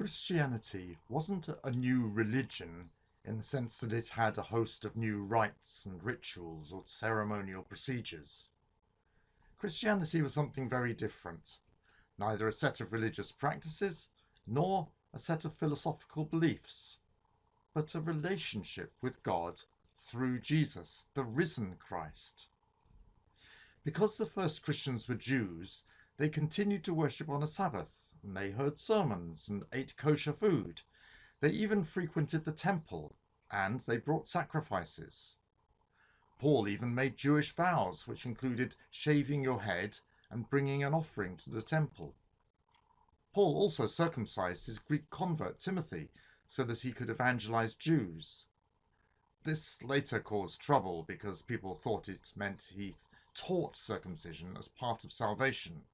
Christianity wasn't a new religion in the sense that it had a host of new rites and rituals or ceremonial procedures. Christianity was something very different, neither a set of religious practices nor a set of philosophical beliefs, but a relationship with God through Jesus, the risen Christ. Because the first Christians were Jews, they continued to worship on a Sabbath, and they heard sermons and ate kosher food. They even frequented the temple, and they brought sacrifices. Paul even made Jewish vows, which included shaving your head and bringing an offering to the temple. Paul also circumcised his Greek convert Timothy so that he could evangelize Jews. This later caused trouble because people thought it meant he taught circumcision as part of salvation.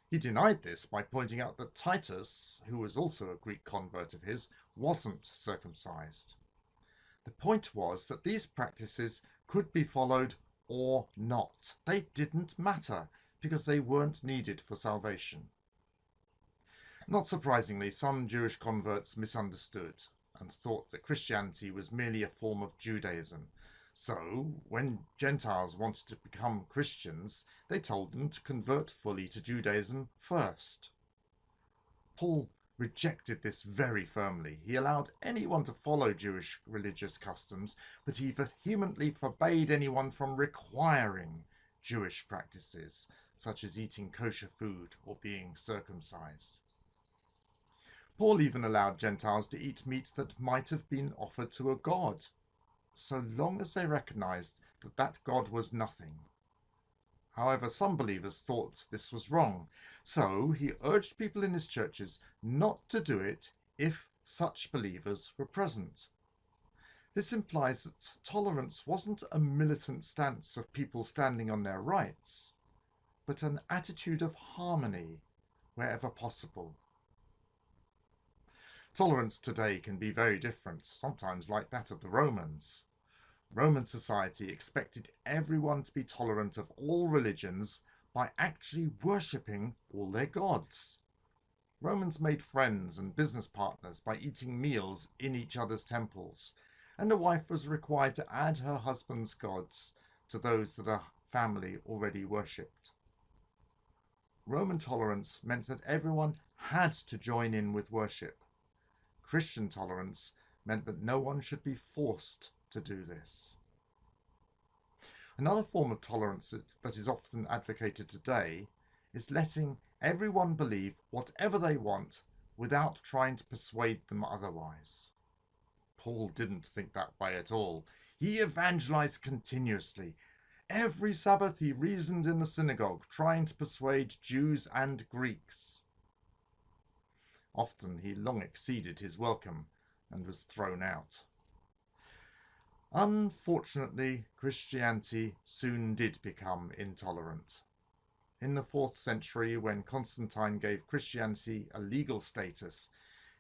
He denied this by pointing out that Titus, who was also a Greek convert of his, wasn't circumcised. The point was that these practices could be followed or not. They didn't matter because they weren't needed for salvation. Not surprisingly, some Jewish converts misunderstood and thought that Christianity was merely a form of Judaism. So, when Gentiles wanted to become Christians, they told them to convert fully to Judaism first. Paul rejected this very firmly. He allowed anyone to follow Jewish religious customs, but he vehemently forbade anyone from requiring Jewish practices, such as eating kosher food or being circumcised. Paul even allowed Gentiles to eat meat that might have been offered to a god, so long as they recognized that that god was nothing. However, some believers thought this was wrong, so he urged people in his churches not to do it if such believers were present. This implies that tolerance wasn't a militant stance of people standing on their rights, but an attitude of harmony wherever possible. Tolerance today can be very different, sometimes like that of the Romans. Roman society expected everyone to be tolerant of all religions by actually worshipping all their gods. Romans made friends and business partners by eating meals in each other's temples, and a wife was required to add her husband's gods to those that her family already worshipped. Roman tolerance meant that everyone had to join in with worship. Christian tolerance meant that no one should be forced to do this. Another form of tolerance that is often advocated today is letting everyone believe whatever they want without trying to persuade them otherwise. Paul didn't think that way at all. He evangelized continuously. Every Sabbath he reasoned in the synagogue, trying to persuade Jews and Greeks. Often he long exceeded his welcome and was thrown out. Unfortunately, Christianity soon did become intolerant. In the 4th century, when Constantine gave Christianity a legal status,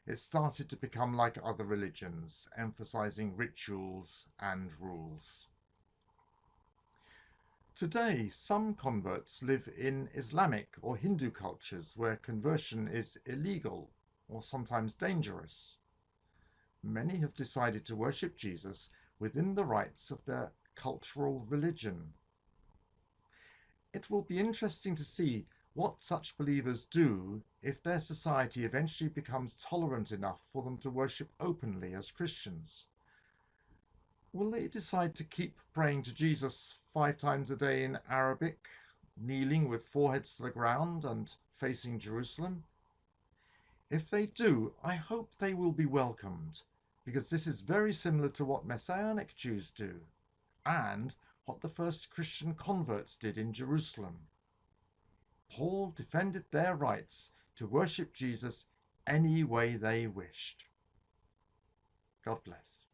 it started to become like other religions, emphasizing rituals and rules. Today, some converts live in Islamic or Hindu cultures where conversion is illegal or sometimes dangerous. Many have decided to worship Jesus within the rites of their cultural religion. It will be interesting to see what such believers do if their society eventually becomes tolerant enough for them to worship openly as Christians. Will they decide to keep praying to Jesus 5 times a day in Arabic, kneeling with foreheads to the ground and facing Jerusalem? If they do, I hope they will be welcomed, because this is very similar to what Messianic Jews do, and what the first Christian converts did in Jerusalem. Paul defended their rights to worship Jesus any way they wished. God bless.